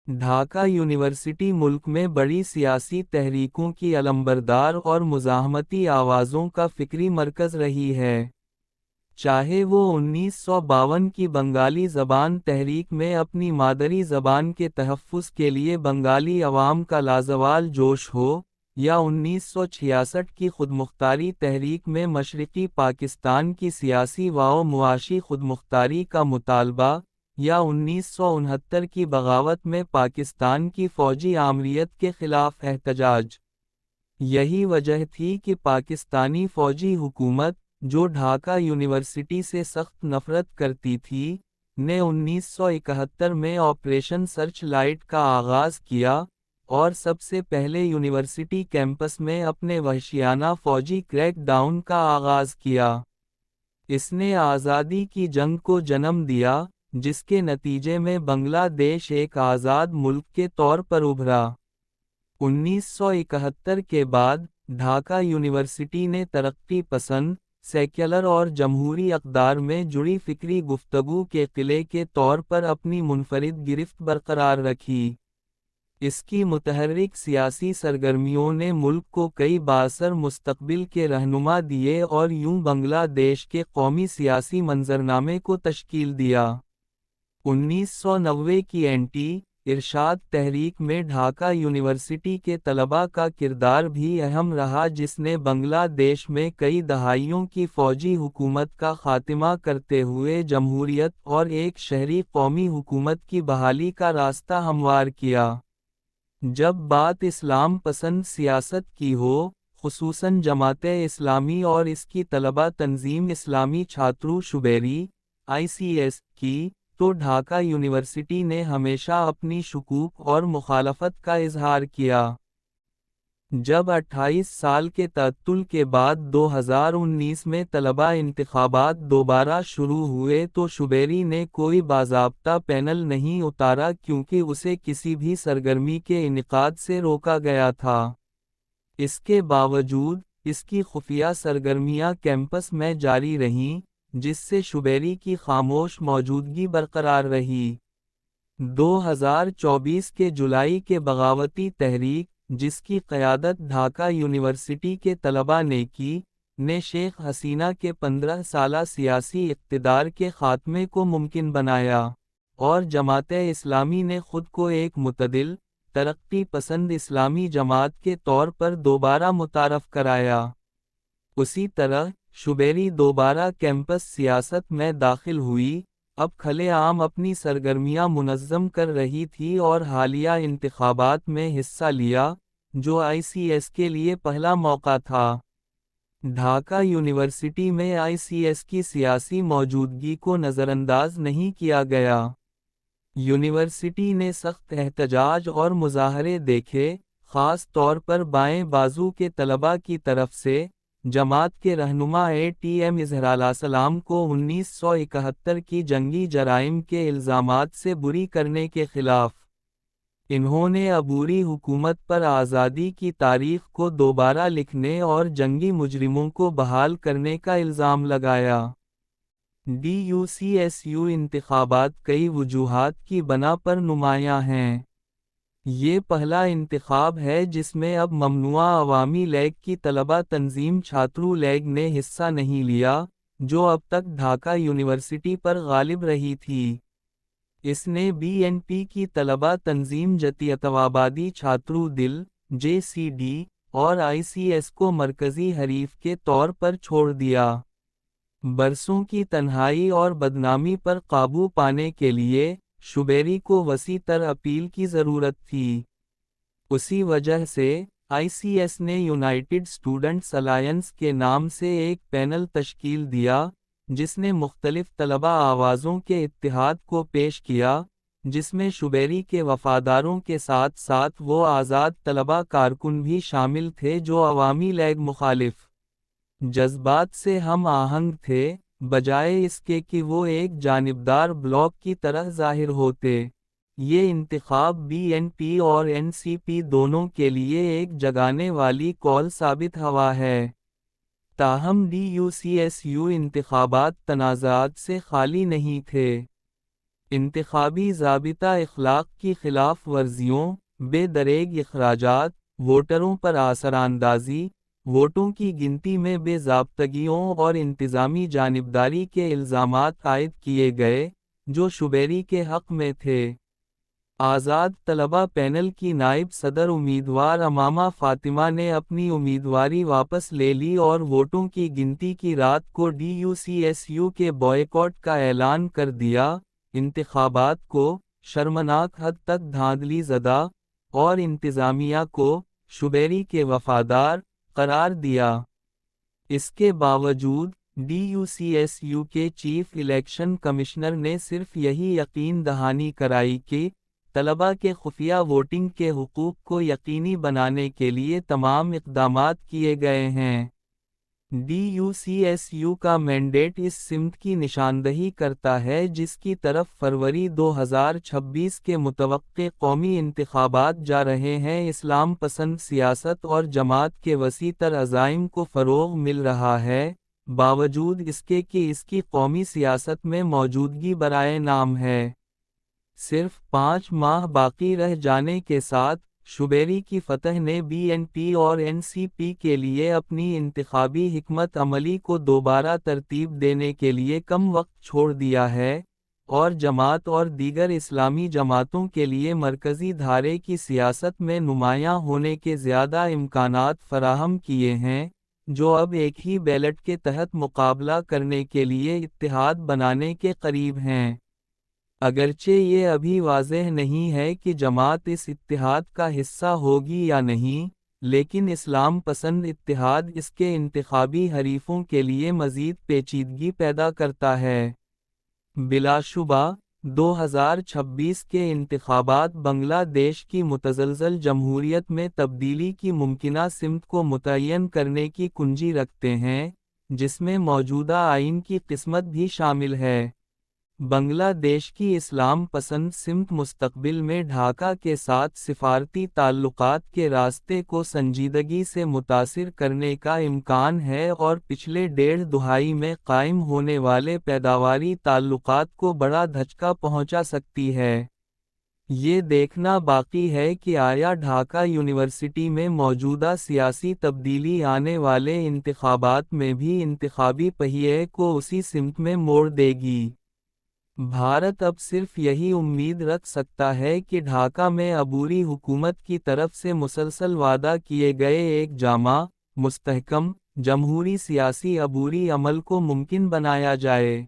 Dhaka university ملک میں بڑی سیاسی تحریکوں کی علمبردار اور مزاحمتی آوازوں کا فکری مرکز رہی ہے۔ چاہے وہ 1952 کی بنگالی زبان تحریک میں اپنی مادری زبان کے تحفظ کے لیے بنگالی عوام کا لازوال جوش ہو، یا 1966 کی خودمختاری تحریک میں مشرقی پاکستان کی سیاسی و معاشی خودمختاری کا مطالبہ، یا 1969 کی بغاوت میں پاکستان کی فوجی آمریت کے خلاف احتجاج۔ یہی وجہ تھی کہ پاکستانی فوجی حکومت، جو ڈھاکہ یونیورسٹی سے سخت نفرت کرتی تھی، نے 1971 میں آپریشن سرچ لائٹ کا آغاز کیا، اور سب سے پہلے یونیورسٹی کیمپس میں اپنے وحشیانہ فوجی کریک ڈاؤن کا آغاز کیا۔ اس نے آزادی کی جنگ کو جنم دیا، جس کے نتیجے میں بنگلہ دیش ایک آزاد ملک کے طور پر ابھرا۔ 1971 کے بعد، ڈھاکہ یونیورسٹی نے ترقی پسند، سیکولر اور جمہوری اقدار میں جڑی فکری گفتگو کے قلعے کے طور پر اپنی منفرد گرفت برقرار رکھی۔ اس کی متحرک سیاسی سرگرمیوں نے ملک کو کئی بااثر مستقبل کے رہنما دیے اور یوں بنگلہ دیش کے قومی سیاسی منظرنامے کو تشکیل دیا۔ 1990 کی اینٹی ارشاد تحریک میں ڈھاکہ یونیورسٹی کے طلباء کا کردار بھی اہم رہا، جس نے بنگلہ دیش میں کئی دہائیوں کی فوجی حکومت کا خاتمہ کرتے ہوئے جمہوریت اور ایک شہری قومی حکومت کی بحالی کا راستہ ہموار کیا۔ جب بات اسلام پسند سیاست کی ہو، خصوصاً جماعت اسلامی اور اس کی طلبہ تنظیم اسلامی چھاترو شبیری (ICS) کی، تو ڈھاکہ یونیورسٹی نے ہمیشہ اپنی شکوک اور مخالفت کا اظہار کیا۔ جب 28 سال کے تعطل کے بعد 2019 میں طلبہ انتخابات دوبارہ شروع ہوئے تو شبیری نے کوئی باضابطہ پینل نہیں اتارا کیونکہ اسے کسی بھی سرگرمی کے انعقاد سے روکا گیا تھا۔ اس کے باوجود، اس کی خفیہ سرگرمیاں کیمپس میں جاری رہیں، جس سے شبیری کی خاموش موجودگی برقرار رہی۔ 2024 کے جولائی کے بغاوتی تحریک، جس کی قیادت ڈھاکہ یونیورسٹی کے طلباء نے کی، نے شیخ حسینہ کے 15 سالہ سیاسی اقتدار کے خاتمے کو ممکن بنایا، اور جماعت اسلامی نے خود کو ایک معتدل، ترقی پسند اسلامی جماعت کے طور پر دوبارہ متعارف کرایا۔ اسی طرح، شبیری دوبارہ کیمپس سیاست میں داخل ہوئی، اب کھلے عام اپنی سرگرمیاں منظم کر رہی تھی اور حالیہ انتخابات میں حصہ لیا، جو ICS کے لیے پہلا موقع تھا۔ ڈھاکہ یونیورسٹی میں ICS کی سیاسی موجودگی کو نظر انداز نہیں کیا گیا۔ یونیورسٹی نے سخت احتجاج اور مظاہرے دیکھے، خاص طور پر بائیں بازو کے طلباء کی طرف سے، جماعت کے رہنما ATM اظہراللہ سلام کو 1971 کی جنگی جرائم کے الزامات سے بری کرنے کے خلاف۔ انہوں نے عبوری حکومت پر آزادی کی تاریخ کو دوبارہ لکھنے اور جنگی مجرموں کو بحال کرنے کا الزام لگایا۔ DUCSU انتخابات کئی وجوہات کی بنا پر نمایاں ہیں۔ یہ پہلا انتخاب ہے جس میں اب ممنوعہ عوامی لیگ کی طلبہ تنظیم چھاترو لیگ نے حصہ نہیں لیا، جو اب تک ڈھاکہ یونیورسٹی پر غالب رہی تھی۔ اس نے BNP کی طلبہ تنظیم جتیتوابادی چھاترو دل (JCD) اور ICS کو مرکزی حریف کے طور پر چھوڑ دیا۔ برسوں کی تنہائی اور بدنامی پر قابو پانے کے لیے، شبیری کو وسیع تر اپیل کی ضرورت تھی۔ اسی وجہ سے، ICS نے یونائیٹڈ اسٹوڈنٹس الائنس کے نام سے ایک پینل تشکیل دیا، جس نے مختلف طلبہ آوازوں کے اتحاد کو پیش کیا، جس میں شبیری کے وفاداروں کے ساتھ ساتھ وہ آزاد طلبہ کارکن بھی شامل تھے جو عوامی لیگ مخالف جذبات سے ہم آہنگ تھے، بجائے اس کے کہ وہ ایک جانبدار بلاک کی طرح ظاہر ہوتے۔ یہ انتخاب BNP اور NCP دونوں کے لیے ایک جگانے والی کال ثابت ہوا ہے۔ تاہم DUCSU انتخابات تنازعات سے خالی نہیں تھے۔ انتخابی ضابطہ اخلاق کی خلاف ورزیوں، بے دریغ اخراجات، ووٹروں پر اثر اندازی، ووٹوں کی گنتی میں بے ضابطگیوں اور انتظامی جانبداری کے الزامات عائد کیے گئے، جو شوبیری کے حق میں تھے۔ آزاد طلبہ پینل کی نائب صدر امیدوار امامہ فاطمہ نے اپنی امیدواری واپس لے لی اور ووٹوں کی گنتی کی رات کو DUCSU کے بائیکاٹ کا اعلان کر دیا، انتخابات کو شرمناک حد تک دھاندلی زدہ اور انتظامیہ کو شوبیری کے وفادار قرار دیا۔ اس کے باوجود DUCSU کے چیف الیکشن کمشنر نے صرف یہی یقین دہانی کرائی کہ طلبہ کے خفیہ ووٹنگ کے حقوق کو یقینی بنانے کے لیے تمام اقدامات کیے گئے ہیں۔ DUCSU کا مینڈیٹ اس سمت کی نشاندہی کرتا ہے جس کی طرف فروری 2026 کے متوقع قومی انتخابات جا رہے ہیں۔ اسلام پسند سیاست اور جماعت کے وسیع تر عزائم کو فروغ مل رہا ہے، باوجود اس کے کہ اس کی قومی سیاست میں موجودگی برائے نام ہے۔ صرف 5 ماہ باقی رہ جانے کے ساتھ شوبیری کی فتح نے BNP اور NCP کے لیے اپنی انتخابی حکمت عملی کو دوبارہ ترتیب دینے کے لیے کم وقت چھوڑ دیا ہے، اور جماعت اور دیگر اسلامی جماعتوں کے لیے مرکزی دھارے کی سیاست میں نمایاں ہونے کے زیادہ امکانات فراہم کیے ہیں، جو اب ایک ہی بیلٹ کے تحت مقابلہ کرنے کے لیے اتحاد بنانے کے قریب ہیں۔ اگرچہ یہ ابھی واضح نہیں ہے کہ جماعت اس اتحاد کا حصہ ہوگی یا نہیں، لیکن اسلام پسند اتحاد اس کے انتخابی حریفوں کے لیے مزید پیچیدگی پیدا کرتا ہے۔ بلا شبہ، 2026 کے انتخابات بنگلہ دیش کی متزلزل جمہوریت میں تبدیلی کی ممکنہ سمت کو متعین کرنے کی کنجی رکھتے ہیں، جس میں موجودہ آئین کی قسمت بھی شامل ہے۔ بنگلہ دیش کی اسلام پسند سمت مستقبل میں ڈھاکہ کے ساتھ سفارتی تعلقات کے راستے کو سنجیدگی سے متاثر کرنے کا امکان ہے اور پچھلے 1.5 دہائی میں قائم ہونے والے پیداواری تعلقات کو بڑا دھچکا پہنچا سکتی ہے۔ یہ دیکھنا باقی ہے کہ آیا ڈھاکہ یونیورسٹی میں موجودہ سیاسی تبدیلی آنے والے انتخابات میں بھی انتخابی پہیے کو اسی سمت میں موڑ دے گی۔ بھارت اب صرف یہی امید رکھ سکتا ہے کہ ڈھاکہ میں عبوری حکومت کی طرف سے مسلسل وعدہ کیے گئے ایک جامع، مستحکم، جمہوری سیاسی عبوری عمل کو ممکن بنایا جائے۔